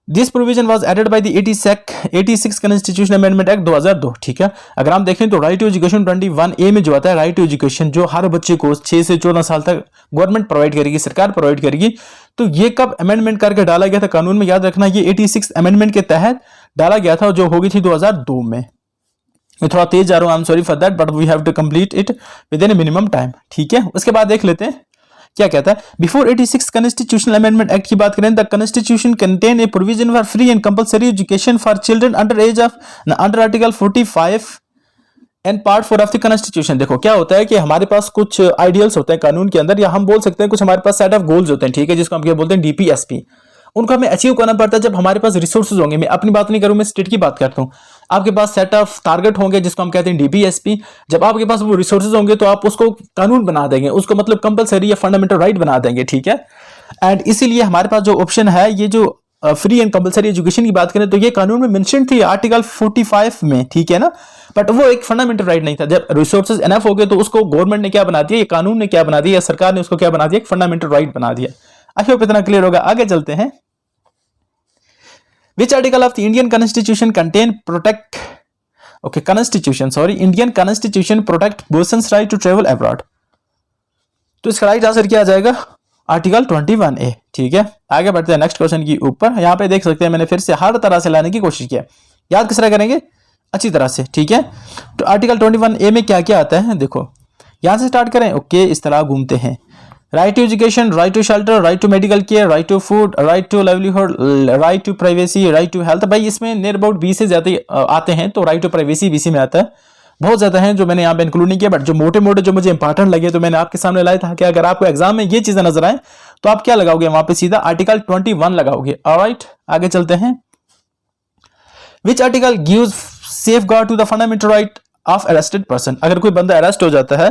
This provision was added by the 86 constitution amendment act 2002, ठीक है। अगर हम देखें तो राइट टू एजुकेशन 21A में जो आता है, राइट टू एजुकेशन जो हर बच्चे को 6 से 14 साल तक गवर्नमेंट प्रोवाइड करेगी, सरकार प्रोवाइड करेगी। तो ये कब अमेंडमेंट करके डाला गया था कानून में, याद रखना ये 86 अमेंडमेंट के तहत डाला गया था, जो होगी थी 2002 में। मैं थोड़ा तेज जा रहा हूं, I am sorry for that, but we have to complete it within a minimum time, ठीक है। उसके बाद देख लेते हैं क्या कहता है। बिफोर 86 कॉन्स्टिट्यूशनल अमेंडमेंट एक्ट की बात करें, the constitution contain a provision for free and compulsory education for children under as of under article 45 and part 4 of the constitution. देखो क्या होता है कि हमारे पास कुछ आइडियल्स होते हैं कानून के अंदर, या हम बोल सकते हैं कुछ हमारे पास सेट ऑफ गोल्स होते हैं, ठीक है, जिसको हम क्या बोलते हैं, डीपीएसपी। उनको हमें अचीव करना पड़ता है जब हमारे पास रिसोर्सेज होंगे। मैं अपनी बात नहीं करूं, मैं स्टेट की बात करता हूं। आपके पास सेट ऑफ टारगेट होंगे जिसको हम कहते हैं डीपीएसपी। जब आपके पास वो रिसोर्सेज होंगे तो आप उसको कानून बना देंगे, उसको मतलब कंपलसरी या फंडामेंटल राइट बना देंगे, ठीक है। एंड इसीलिए हमारे पास जो ऑप्शन है, ये जो फ्री एंड कंपलसरी एजुकेशन की बात करें तो ये कानून में मेंशन थी आर्टिकल 45 में, ठीक है ना। बट वो एक फंडामेंटल राइट नहीं था। जब रिसोर्सेज एनफ हो गए तो उसको गवर्नमेंट ने क्या बना दिया, ये कानून ने क्या बना दिया, सरकार ने उसको क्या बना दिया, एक फंडामेंटल राइट बना दिया। आई होप इतना क्लियर होगा। आगे चलते हैं। Which article of the Indian Constitution contain protect Indian Constitution protect persons right to travel abroad। तो इसका राइट आंसर क्या आ जाएगा, आर्टिकल 21A, ठीक है। आगे बढ़ते हैं नेक्स्ट क्वेश्चन की ऊपर। यहाँ पे देख सकते हैं मैंने फिर से हर तरह से लाने की कोशिश किया। याद किस तरह करेंगे, अच्छी तरह से, ठीक है। तो आर्टिकल 21A में क्या क्या आता है, देखो यहां से स्टार्ट करें, ओके, इस तरह घूमते हैं। Right to education, right to shelter, right to medical care, right to food, right to livelihood, right to privacy, right to health. भाई इसमें नियर अबाउट 20 से ज्यादा आते हैं, तो राइट टू प्राइवेसी बीसी में आता है। बहुत ज्यादा हैं जो मैंने यहाँ पे इंक्लूड नहीं किया, बट जो मोटे मोटे जो मुझे इंपॉर्टेंट लगे तो मैंने आपके सामने लाया था कि अगर आपको एग्जाम में ये चीजें नजर आए तो आप क्या लगाओगे वहां पे, सीधा आर्टिकल 21 लगाओगे। ऑलराइट, आगे चलते हैं। Which article gives safeguard to the fundamental right of arrested person. अगर कोई बंदा अरेस्ट हो जाता है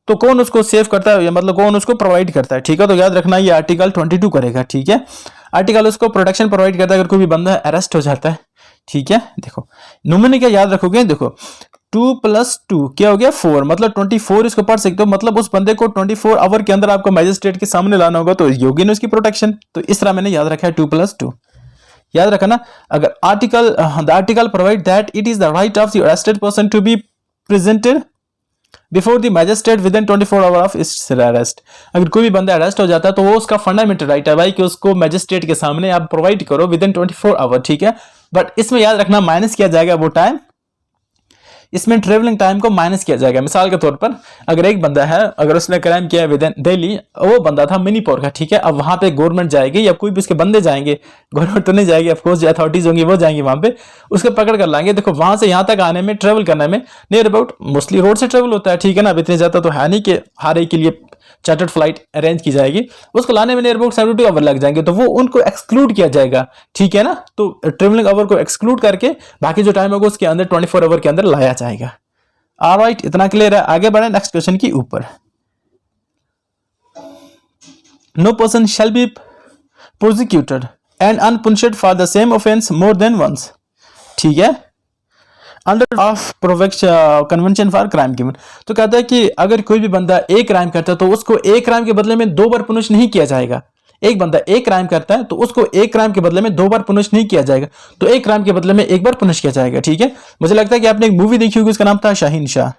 तो कौन उसको सेव करता है, मतलब कौन उसको प्रोवाइड करता है, ठीक है। तो याद रखना ये आर्टिकल 22 करेगा, ठीक है। आर्टिकल उसको प्रोटेक्शन प्रोवाइड करता है अगर कोई भी बंदा अरेस्ट हो जाता है, ठीक है। देखो नोमेन क्या याद रखोगे, देखो 2 + 2 क्या हो गया 4, मतलब 24 इसको पढ़ सकते हो, मतलब उस बंदे को 24 आवर के अंदर आपको मैजिस्ट्रेट के सामने लाना होगा, तो योगी ने उसकी प्रोटेक्शन। तो इस तरह मैंने याद रखा है 2 + 2, याद रखा ना। अगर the article provide that it is the right of the arrested person to be presented before the magistrate within 24 hour of its arrest. अगर कोई भी बंदा अरेस्ट हो जाता है तो वो उसका फंडामेंटल राइट है भाई कि उसको मैजिस्ट्रेट के सामने आप प्रोवाइड करो विद इन 24 आवर, ठीक है। बट इसमें याद रखना माइनस किया जाएगा वो टाइम, इसमें ट्रेवलिंग टाइम को माइनस किया जाएगा। मिसाल के तौर पर अगर एक बंदा है, अगर उसने क्राइम किया विद इन दिल्ली, वो बंदा था मणिपुर का, ठीक है। अब वहां पे गवर्नमेंट जाएगी या कोई भी उसके बंदे जाएंगे, गवर्नमेंट तो नहीं जाएगी, ऑफ कोर्स जो अथॉरिटीज होंगी वो जाएंगी वहां पे, उसके पकड़ कर लाएंगे। देखो वहां से यहाँ तक आने में, ट्रेवल करने में नियर अबाउट मोस्टली रोड से ट्रेवल होता है, ठीक है ना। अब इतने ज्यादा तो है नहीं कि हर एक के लिए चार्टर्ड फ्लाइट अरेंज की जाएगी, उसको लाने में नियर अबाउट 72 आवर लग जाएंगे, तो वो उनको एक्सक्लूड किया जाएगा, ठीक है ना। तो ट्रेवलिंग आवर को एक्सक्लूड करके बाकी जो टाइम होगा उसके अंदर 24 आवर के अंदर लाया जाएगा। ऑलराइट, इतना क्लियर है। आगे बढ़े नेक्स्ट क्वेश्चन की ऊपर। No person shall be prosecuted and unpunished for the same offence more than once, ठीक है, under of convention for crime given. तो कहता है कि अगर कोई भी बंदा एक क्राइम करता है तो उसको एक क्राइम के बदले में 2 बार पनिश नहीं किया जाएगा। एक बंदा एक क्राइम करता है तो उसको एक क्राइम के बदले में 2 बार पनिश नहीं किया जाएगा, तो एक क्राइम के बदले में 1 बार पनिश किया जाएगा, ठीक है। मुझे लगता है कि आपने एक मूवी देखी होगी, उसका नाम था शाहीन शाह।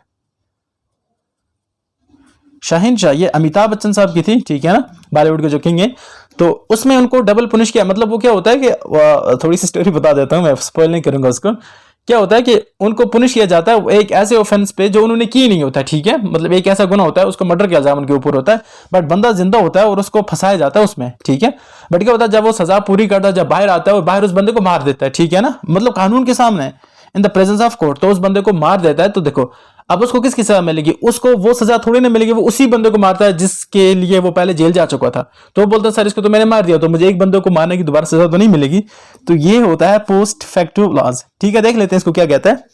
शाहीन शाह ये अमिताभ बच्चन साहब की थी, ठीक है ना, बॉलीवुड के जो किंग है। तो उसमें उनको डबल पनिश किया, मतलब वो क्या होता है कि थोड़ी सी स्टोरी बता देता हूं, मैं स्पॉइल नहीं करूंगा उसको। क्या होता है कि उनको पुनिश किया जाता है एक ऐसे ऑफेंस पे जो उन्होंने की नहीं होता, ठीक है। मतलब एक ऐसा गुना होता है, उसको मर्डर का इल्जाम उनके ऊपर होता है, बट बंदा जिंदा होता है और उसको फंसाया जाता है उसमें, ठीक है। बट क्या होता है जब वो सजा पूरी करता है, जब बाहर आता है और बाहर उस बंदे को मार देता है, ठीक है ना, मतलब कानून के सामने in the presence of court, तो उस बंदे को मार देता है। तो देखो अब उसको किसकी सजा मिलेगी, उसको वो सजा थोड़ी ना मिलेगी, वो उसी बंदे को मारता है जिसके लिए वो पहले जेल जा चुका था। तो वो बोलता है सर इसको तो मैंने मार दिया, तो मुझे एक बंदे को मारने की दोबारा सजा तो नहीं मिलेगी। तो ये होता है पोस्ट फैक्टो लॉज, ठीक है। देख लेते हैं इसको क्या कहता है।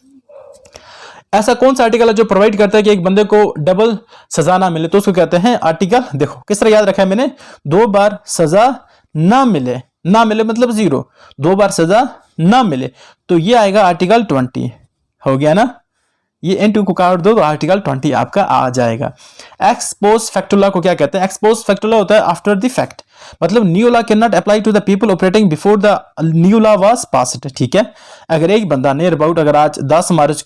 ऐसा कौन सा आर्टिकल है जो प्रोवाइड करता है कि एक बंदे को डबल सजा ना मिले, तो उसको कहते हैं आर्टिकल, देखो किस तरह याद रखा है मैंने, 2 बार सजा ना मिले, ना मिले मतलब 0, 2 बार सजा ना मिले, तो ये आएगा आर्टिकल 20, हो गया ना। ये N2 को काट दो तो आर्टिकल 20 आपका आ जाएगा। एक्स पोस्ट फैक्टो लॉ को क्या कहते हैं, एक्स पोस्ट फैक्टो लॉ होता है आफ्टर द फैक्ट, मतलब new law can not apply to the people operating before the new law was passed, ठीक है। अगर एक बंदा नियर अबाउट अगर आज 10 मार्च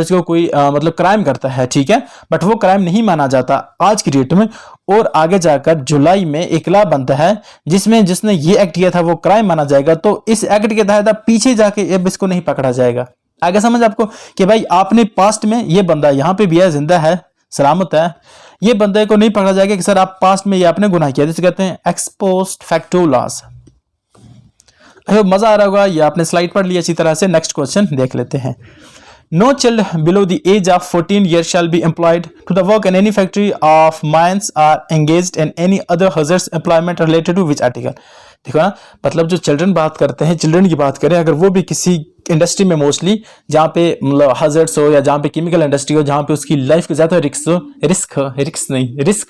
को कोई मतलब क्राइम करता है, ठीक है, बट वो क्राइम नहीं माना जाता आज की डेट में, और आगे जाकर जुलाई में एक लॉ बनता है जिसमें जिसने ये एक्ट किया था वो क्राइम माना जाएगा, तो इस एक्ट के तहत पीछे जाके अब इसको नहीं पकड़ा जाएगा। आगे समझ आपको कि भाई आपने पास्ट में ये बंदा यहाँ पे भी है, जिंदा है, सलामत है, ये बंदे को नहीं पकड़ा जाएगा कि सर आप पास्ट में ये आपने गुनाह किया, जिसे कहते हैं एक्स पोस्ट फैक्टो लॉज। मजा आ रहा होगा, ये आपने स्लाइड पढ़ लिया अच्छी तरह से। नेक्स्ट क्वेश्चन देख लेते हैं। No child below the age of 14 years shall be employed to the work in any factory of mines or engaged in any other hazardous employment related to which article। देखो ना, मतलब जो children बात करते हैं, चिल्ड्रन की बात करें, अगर वो भी किसी इंडस्ट्री में मोस्टली जहाँ पे मतलब हजर्ट्स हो या जहाँ पे केमिकल इंडस्ट्री हो, जहाँ पे उसकी लाइफ के ज्यादा रिस्क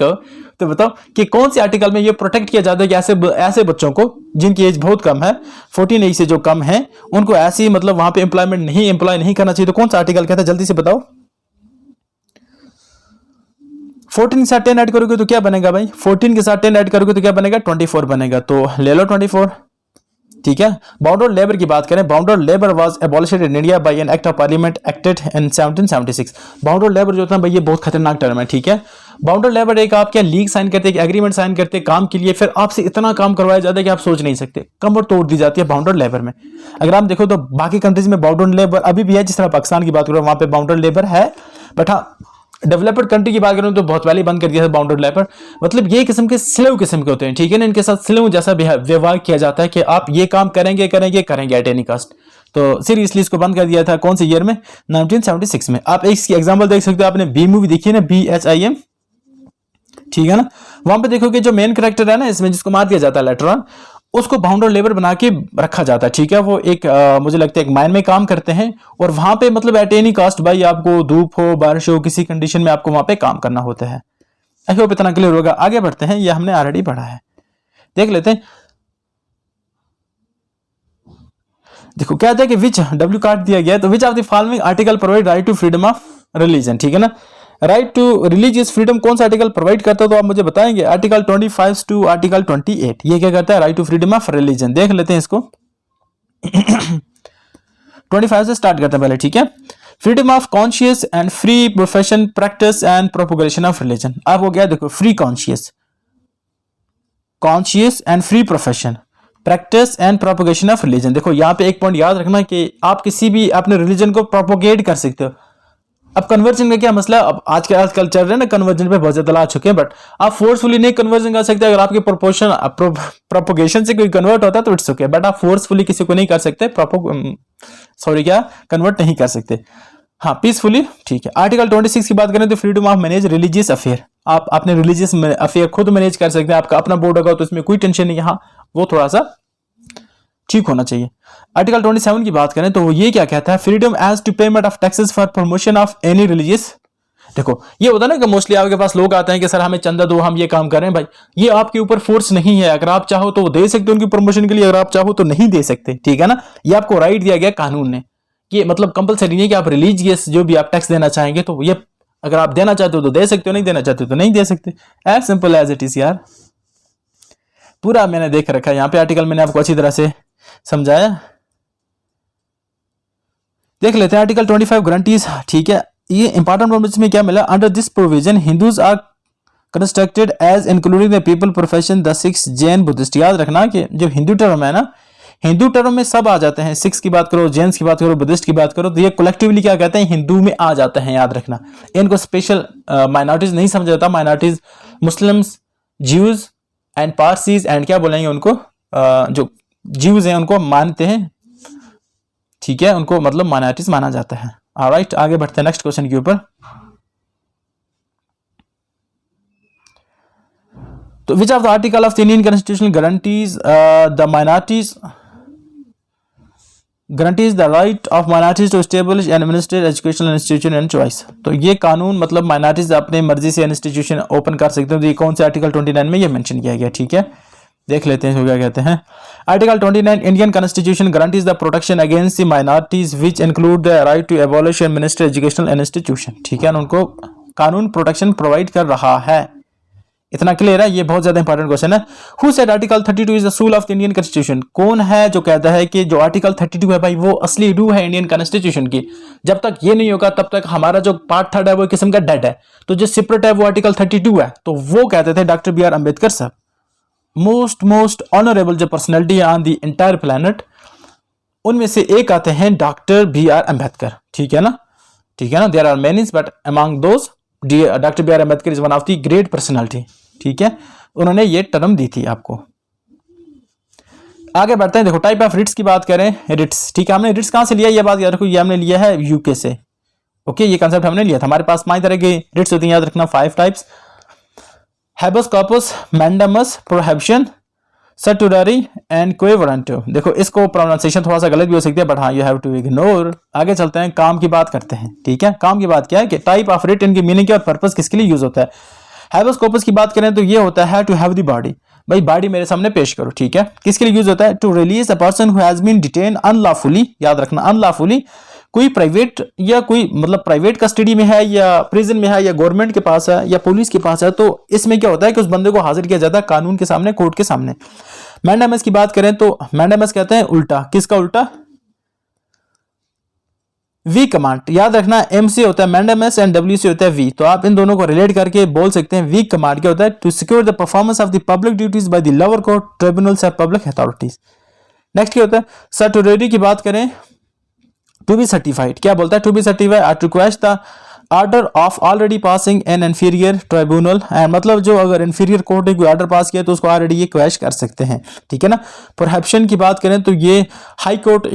हो, तो बताओ कि कौन से आर्टिकल में ये प्रोटेक्ट किया जाता है कि ऐसे बच्चों को जिनकी एज बहुत कम है, 14 एज से जो कम है, उनको ऐसी मतलब वहां पे एम्प्लॉय नहीं करना चाहिए। तो कौन सा आर्टिकल कहता है, जल्दी से बताओ। 14 के साथ 10 ऐड करोगे तो क्या बनेगा भाई, 14 के साथ 10 ऐड करोगे तो क्या बनेगा, 24 बनेगा, तो ले लो 24, ठीक है। बाउंड्री लेबर की बात करें, boundary labour was abolished in India by an act of parliament acted in 1776। Boundary labour जो था भाई ये बहुत खतरनाक टर्म है, ठीक है। बाउंड्री लेबर एक आप क्या लीग साइन करते हैं, एग्रीमेंट साइन करते हैं काम के लिए, फिर आपसे इतना काम करवाया जाता है कि आप सोच नहीं सकते, कमर तोड़ दी जाती है बाउंड्री लेबर में। अगर आप देखो तो बाकी कंट्रीज में बाउंड्री लेबर अभी भी है, जिस तरह पाकिस्तान की बात करो वहां पे बाउंड्री लेबर है, बट हाँ डेवलप्ड कंट्री की बात करूं तो बहुत पहले बंद कर दिया था बाउंड्री लेपर, मतलब ये किस्म के स्लेव किस्म के होते हैं, ठीक है ना, इनके साथ स्लेव जैसा व्यवहार किया जाता है कि आप ये काम करेंगे करेंगे करेंगे एट एनी कास्ट। तो सीरियसली इसको बंद कर दिया था कौन से ईयर में, 1976 में। आप इसकी एग्जांपल देख सकते हो, आपने बी मूवी देखी है ना, BHIM, ठीक है ना, वहां पे देखोगे जो मेन कैरेक्टर है ना इसमें, जिसको मार दिया जाता है लेटर ऑन, उसको बाउंडर लेबर बना के रखा जाता है, ठीक है। वो एक मुझे लगता है एक माइन में काम करते हैं, और वहां पे मतलब एट एनी कास्ट भाई आपको धूप हो बारिश हो किसी कंडीशन में आपको वहां पे काम करना होता है। आई होप इतना क्लियर होगा। आगे बढ़ते हैं, ये हमने ऑलरेडी पढ़ा है, देख लेते हैं। देखो क्या है कि विच डब्ल्यू काट दिया गया है, तो which of the following article provide right to freedom of religion, ठीक है ना। राइट टू रिलीजियस फ्रीडम कौन सा आर्टिकल प्रोवाइड करता है, तो आप मुझे बताएंगे। आर्टिकल 25 टू आर्टिकल 28, ये क्या करता है, right to freedom of religion. देख लेते हैं इसको 25 से स्टार्ट करते हैं पहले, ठीक है। Freedom of conscious and free profession practice and propagation of religion. आपको क्या देखो, free conscious and free profession practice and propagation of religion. देखो यहाँ पे एक पॉइंट याद रखना कि आप किसी भी अपने रिलीजन को प्रोपोगेट कर सकते हो। अब कन्वर्जन का क्या मसला, अब आजकल चल रहे हैं ना, कन्वर्जन पे बहुत ज्यादा आ चुके हैं, बट आप फोर्सफुली नहीं कन्वर्जन कर सकते। अगर आपके प्रोपोगेशन से कोई कन्वर्ट होता है तो इट्स ओके, बट आप फोर्सफुली किसी को नहीं कर सकते, कन्वर्ट नहीं कर सकते, हाँ पीसफुली, ठीक है। आर्टिकल 26 की बात करें तो freedom of manage religious affair, आप अपने रिलीजियस अफेयर खुद मैनेज कर सकते हैं, आपका अपना बोर्ड होगा तो इसमें कोई टेंशन नहीं है, हाँ वो थोड़ा सा ठीक होना चाहिए। आर्टिकल 27 की बात करें तो वो ये क्या कहता है, freedom as to payment of taxes for promotion of any religious. देखो ये होता है ना कि मोस्टली आपके पास लोग आते हैं कि सर हमें चंदा दो, हम ये काम करें, भाई ये आपके ऊपर फोर्स नहीं है, अगर आप चाहो तो दे सकते हो उनकी प्रमोशन के लिए, अगर आप चाहो तो नहीं दे सकते, ठीक है ना। ये आपको राइट दिया गया कानून ने, ये मतलब कंपलसरी नहीं है कि आप रिलीजियस जो भी आप टैक्स देना चाहेंगे तो ये अगर आप देना चाहते हो तो दे सकते हो, नहीं देना चाहते हो तो नहीं दे सकते, as simple as it is यार। पूरा मैंने देख रखा है यहाँ पे, आर्टिकल मैंने आपको अच्छी तरह से समझाया। देख लेते हैं आर्टिकल 25 गारंटीज, ठीक है। ये इंपॉर्टेंट नॉलेज में क्या मिला, under this provision Hindus are constructed as including the people profession the Sikhs Jain Buddhist. याद रखना कि जो हिंदू टर्म है ना, हिंदू टर्म में सब आ जाते हैं, सिक्स की बात करो, जैन्स की बात करो, बुद्धिस्ट की बात करो, तो ये कलेक्टिवली क्या कहते हैं, हिंदू में आ जाते हैं, याद रखना। इनको स्पेशल माइनॉरिटीज नहीं समझा जाता, minorities Muslims, Jews and Parsis and क्या बोलेंगे उनको, जो ज्यूज हैं उनको मानते हैं, ठीक है, उनको मतलब माइनॉरिटीज माना जाता है। ऑलराइट, आगे बढ़ते हैं नेक्स्ट क्वेश्चन के ऊपर। तो which of the article of the Indian constitution guarantees the minorities guarantees the right of minorities to establish and administer educational institution and choice। तो ये कानून मतलब माइनॉरिटीज अपने मर्जी से इंस्टीट्यूशन ओपन कर सकते हैं, तो ये कौन से आर्टिकल 29 में ये मेंशन किया गया, ठीक है। देख लेते हैं क्या कहते हैं। Article 29 Indian constitution guarantees the protection against the minorities which include the right to abolish and minister educational institution, ठीक है, उनको कानून प्रोटेक्शन प्रोवाइड कर रहा है। इतना क्लियर है, ये बहुत ज्यादा इंपॉर्टेंट क्वेश्चन है। Who said article 32 is the soul of the Indian constitution. कौन है जो कहता है कि जो आर्टिकल 32 है भाई वो असली रूह है इंडियन कॉन्स्टिट्यूशन की। जब तक ये नहीं होगा तब तक हमारा जो पार्ट थर्ड है वो किस्म का डेड है, तो जो सेपरेट है वो आर्टिकल 32 है। तो वो कहते थे डॉक्टर BR अम्बेडकर साहब, मोस्ट ऑनरेबल जो personality on the entire planet, उनमें से एक आते हैं डॉक्टर BR अम्बेडकर, ठीक है ना, ठीक है ना। There are many but among those doctor BR Ambedkar is one of the great personality, ठीक है, उन्होंने ये टर्म दी थी आपको। आगे बढ़ते हैं, देखो टाइप ऑफ रिट्स की बात करें, रिट्स, ठीक है, हमने रिट्स कहां से लिया, ये बात याद रखो, ये हमने लिया है यूके से, ओके, ये कंसेप्ट हमने लिया था। हमारे पास 5 तरह के रिट्स होती हैं, याद रखना 5 types, habeas corpus, mandamus, prohibition, certiorari and quo warranto. देखो इसको प्रोनाउंसिएशन थोड़ा सा गलत भी हो सकती है, बट हाँ यू हैव टू इग्नोर। आगे चलते हैं, काम की बात करते हैं, ठीक है। काम की बात क्या है कि टाइप ऑफ रिट, इनकी मीनिंग क्या और पर्पस किसके लिए यूज होता है। हैबस कॉर्पस की बात करें तो ये होता है टू हैव द बॉडी, भाई बॉडी मेरे सामने पेश करो, ठीक है। किसके लिए यूज होता है, to release a person who has been detain unlawfully, याद रखना अनलॉफुली, कोई प्राइवेट या कोई मतलब प्राइवेट कस्टडी में है या प्रिजन में है या गवर्नमेंट के पास है या पुलिस के पास है, तो इसमें क्या होता है कि उस बंदे को हाजिर किया जाता है कानून के सामने, कोर्ट के सामने। मैंडेमस की बात करें तो मैंडेमस कहते हैं उल्टा, किसका उल्टा, वी कमांड, याद रखना एम से होता है मैंडेमस एंड डब्ल्यू से होता है वी, तो आप इन दोनों को रिलेट करके बोल सकते हैं वी कमांड क्या होता है, to secure the performance of the public duties by the lower court, tribunals और पब्लिक अथॉरिटीज। नेक्स्ट क्या होता है, सर्टोरेरी की बात करें, टू बी सर्टिफाइड, क्या बोलता है, to be certified or to request the order of already passing an inferior tribunal, मतलब जो अगर इंफीरियर कोर्ट ने कोई ऑर्डर पास किया तो उसको ऑलरेडी ये क्वैश कर सकते हैं, ठीक है ना। प्रोहिबिशन की बात करें तो ये हाई कोर्ट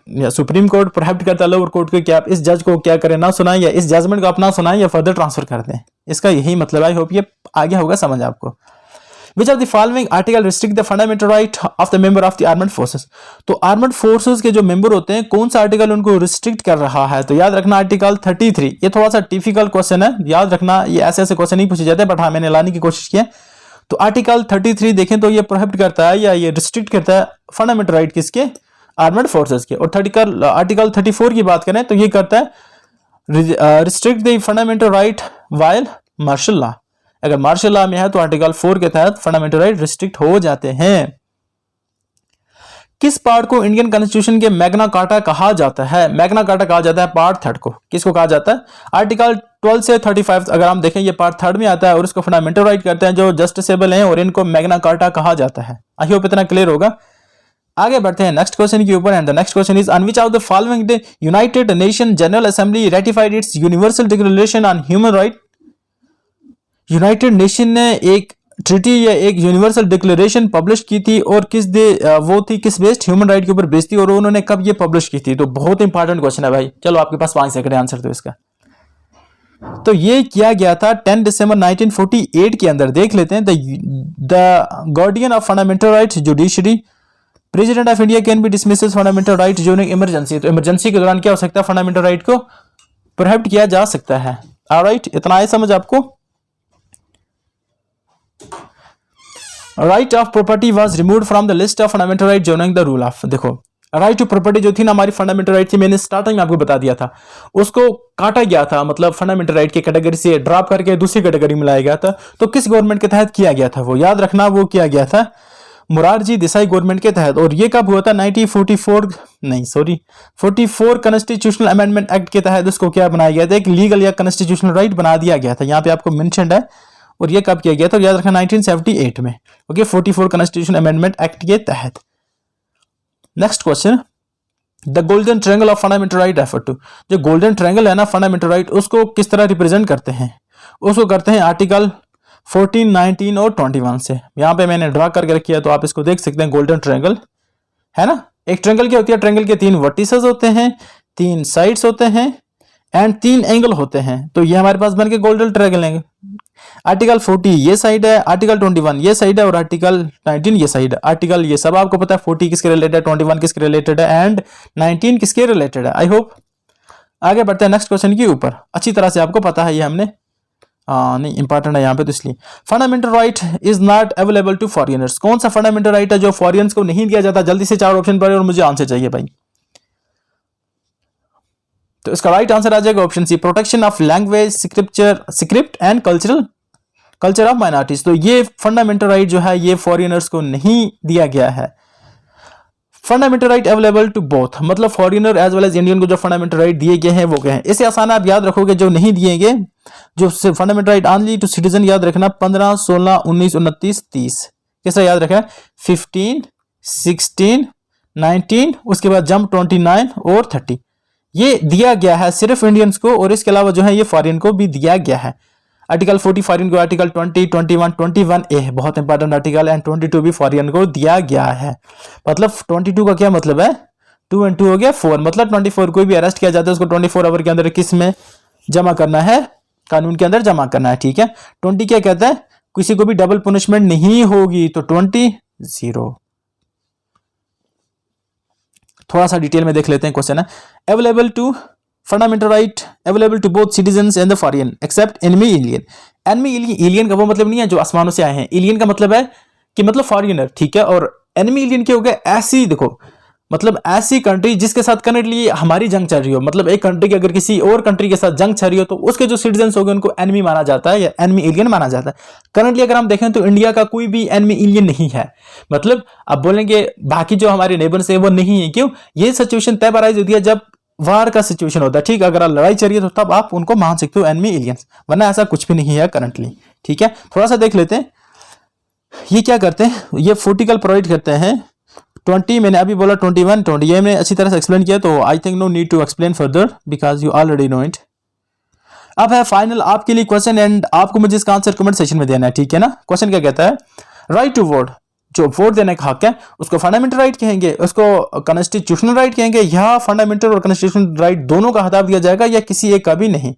या सुप्रीम कोर्ट प्रोहिबिट करता है लोअर कोर्ट को कि आप इस जज को क्या करें, ना सुनाएं, या इस जजमेंट को अपना सुनाएं या फर्दर ट्रांसफर कर दें। इसका यही मतलब, आई होप ये आगे होगा समझ आपको। Which of the following article restrict the fundamental right of the member of the armed forces? तो armed forces के जो मेंबर होते हैं कौन सा आर्टिकल उनको रिस्ट्रिक्ट कर रहा है? तो याद रखना आर्टिकल 33। ये थोड़ा सा डिफिकल्ट क्वेश्चन है, याद रखना, ये ऐसे क्वेश्चन नहीं पूछे जाते, बट हाँ मैंने लाने की कोशिश की है। तो आर्टिकल 33 देखें तो ये प्रोहिबिट करता है या ये रिस्ट्रिक्ट करता है फंडामेंटल राइट किसके? आर्मड फोर्सेस के। और आर्टिकल 34 की बात करें तो ये करता है restrict the fundamental right while martial law. अगर मार्शल लॉ में है तो आर्टिकल 4 के तहत फंडामेंटल राइट रिस्ट्रिक्ट हो जाते हैं। किस पार्ट को इंडियन कॉन्स्टिट्यूशन के मैग्ना कार्टा कहा जाता है? मैग्ना कार्टा कहा जाता है पार्ट 3 को। किसको कहा जाता है? आर्टिकल 12 से 35 अगर हम देखें ये पार्ट 3 में आता है और इसको फंडामेंटल राइट करते हैं जो जस्टिसेबल हैं और इनको मैग्ना कार्टा कहा जाता है। आई होप इतना क्लियर होगा। आगे बढ़ते हैं नेक्स्ट क्वेश्चन के ऊपर, and the next question is on which of the following day United nation general assembly ratified it's universal declaration on human right? United nation ने एक ट्रीटी या एक यूनिवर्सल डिक्लेरेशन पब्लिश की थी और वो थी किस बेस्ड? ह्यूमन राइट के ऊपर बेस्ड थी। और उन्होंने कब ये पब्लिश की थी? तो बहुत इंपॉर्टेंट क्वेश्चन है भाई। चलो आपके पास 5 सेकंड आंसर दो इसका। तो ये किया गया था 10 दिसंबर 1948 के अंदर। देख लेते हैं। The guardian of fundamental rights judiciary, president of India can be dismisses fundamental right during emergency. तो इमरजेंसी के दौरान क्या हो सकता है? फंडामेंटल राइट को प्रोहिबिट किया जा सकता है। ऑलराइट, इतना है समझ आपको। Right of property was removed from the list of fundamental right during the rule of. देखो राइट टू प्रॉपर्टी जो थी ना हमारी फंडामेंटल राइट थी, मैंने स्टार्टिंग में आपको बता दिया था, उसको काटा गया था, मतलब फंडामेंटल राइट की कैटेगरी से ड्रॉप करके दूसरी कैटेगरी में लाया गया था। तो किस गवर्नमेंट के तहत किया गया था? वो याद रखना, वो किया गया था मोरारजी देसाई गवर्नमेंट के तहत। और ये कब हुआ था? 44 कॉन्स्टिट्यूशनल अमेंडमेंट एक्ट के तहत उसको क्या बनाया गया था? एक लीगल या कॉन्स्टिट्यूशनल राइट बना दिया गया था। यहाँ पे आपको मेंशन्ड है। और ये कब किया गया था? याद रखना 1978 में। ओके, 44 कॉन्स्टिट्यूशन अमेंडमेंट एक्ट के तहत। Next question, the golden triangle of fundamental right refer to. जो गोल्डन ट्रायंगल है ना फंडामेंटल राइट, उसको किस तरह रिप्रेजेंट करते हैं? उसको करते हैं आर्टिकल 14, 19 और 21 से। यहाँ पे मैंने ड्रा करके रखी है तो आप इसको देख सकते हैं। गोल्डन ट्रायंगल है ना। एक ट्रायंगल क्या होती है? ट्रायंगल के 3 वर्टिसेस होते हैं, 3 साइड्स होते हैं एंड 3 एंगल होते हैं। तो ये हमारे पास बन के गोल्डन ट्रायंगल है। आर्टिकल 40 ये साइड है, आर्टिकल 21 ये साइड है और आर्टिकल 19 ये साइड है। आर्टिकल ये सब आपको पता है, 40 किसके रिलेटेड है, 21 किसके रिलेटेड है एंड 19 किसके रिलेटेड है। आई होप आगे बढ़ते हैं नेक्स्ट क्वेश्चन के ऊपर। अच्छी तरह से आपको पता है ये, हमने नहीं इंपॉर्टेंट है यहाँ पे तो इसलिए। Fundamental right is not available to foreigners. कौन सा फंडामेंटल राइट है जो फॉरिनर्स को नहीं दिया जाता? जल्दी से 4 ऑप्शन पढ़े और मुझे आंसर चाहिए भाई। तो इसका राइट आंसर आ जाएगा option C, protection of language, script and culture of minorities. तो ये फंडामेंटल राइट जो है ये फॉरिनर्स को नहीं दिया गया है। Fundamental right available to both, मतलब foreigner as well as Indian को जो फंडामेंटल राइट दिए गए हैं वो क्या है? इसे आसान आप याद रखोगे। जो नहीं दिए गए, जो fundamental right only to citizen, याद रखना 15, 16, 19, 29, 30। कैसा याद रखा है? 15, 16, 19, उसके बाद जंप 29 और 30। ये दिया गया है सिर्फ इंडियंस को, और इसके अलावा जो है ये फॉरेन को भी दिया गया है। आर्टिकल 40 फॉरेन को, आर्टिकल 20, 21 ए बहुत इंपॉर्टेंट आर्टिकल, एंड 22 भी फॉरेन को दिया गया है। मतलब 22 का क्या मतलब है? 2 and 2 हो गया 4, मतलब 24। कोई भी अरेस्ट किया जाता है उसको 24 आवर के अंदर किस में जमा करना है? कानून के अंदर जमा करना है, ठीक है। 20 क्या कहता है? किसी को भी डबल पनिशमेंट नहीं होगी, तो 20 0। थोड़ा सा डिटेल में देख लेते हैं। क्वेश्चन है available to fundamental right available to both citizens and the foreign except enemy alien. Enemy alien का वो मतलब नहीं है जो आसमानों से आए हैं। एलियन का मतलब है कि मतलब फॉरेनर, ठीक है। और एनिमी एलियन क्या हो गया? ऐसी, देखो मतलब ऐसी कंट्री जिसके साथ करंटली हमारी जंग चल रही हो। मतलब एक कंट्री की अगर किसी और कंट्री के साथ जंग चल रही हो तो उसके जो सिटीजन्स हो गए उनको एनिमी माना जाता है या एनिमी एलियन माना जाता है। करंटली अगर हम देखें तो इंडिया का कोई भी एनिमी एलियन नहीं है। मतलब अब बोलेंगे बाकी जो हमारे नेबर्स है वो नहीं है। क्यों? ये सिचुएशन तब अराइज होती है जब वार का सिचुएशन होता है, ठीक। अगर लड़ाई चल रही है तो तब आप उनको मान सकते हो एनिमी एलियंस, वरना ऐसा कुछ भी नहीं है करंटली, ठीक है। थोड़ा सा देख लेते हैं ये क्या करते हैं। ये फोर्टिकल प्रोवाइड करते हैं 20, मैंने अभी बोला 21, 20 ये मैंने अच्छी तरह से एक्सप्लेन किया, तो I think no need to explain further because you already know it. अब है फाइनल आपके लिए क्वेश्चन एंड आपको मुझे इसका आंसर कमेंट सेक्शन में देना है, ठीक है ना। क्वेश्चन क्या कहता है, राइट टू वोट, जो वोट देने का हक है उसको फंडामेंटल राइट कहेंगे, उसको कॉन्स्टिट्यूशनल राइट कहेंगे, या फंडामेंटल और कॉन्स्टिट्यूशनल राइट दोनों का हटाव दिया जाएगा या किसी एक का भी नहीं।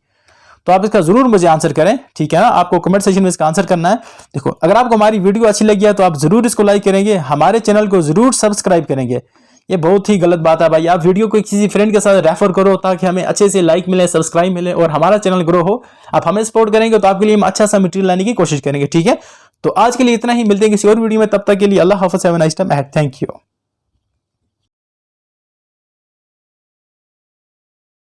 तो आप इसका जरूर मुझे आंसर करें, ठीक है ना। आपको कमेंट सेक्शन में इसका आंसर करना है। देखो अगर आपको हमारी वीडियो अच्छी लगी है तो आप जरूर इसको लाइक करेंगे, हमारे चैनल को जरूर सब्सक्राइब करेंगे। ये बहुत ही गलत बात है भाई, आप वीडियो को किसी फ्रेंड के साथ रेफर करो ताकि हमें अच्छे से लाइक मिले, सब्सक्राइब मिले और हमारा चैनल ग्रो हो। आप हमें सपोर्ट करेंगे तो आपके लिए हम अच्छा सा मटेरियल लाने की कोशिश करेंगे, ठीक है। तो आज के लिए इतना ही, मिलते हैं किसी और वीडियो में, तब तक के लिए अल्लाह हाफ़िज़, have a nice time ahead, thank you.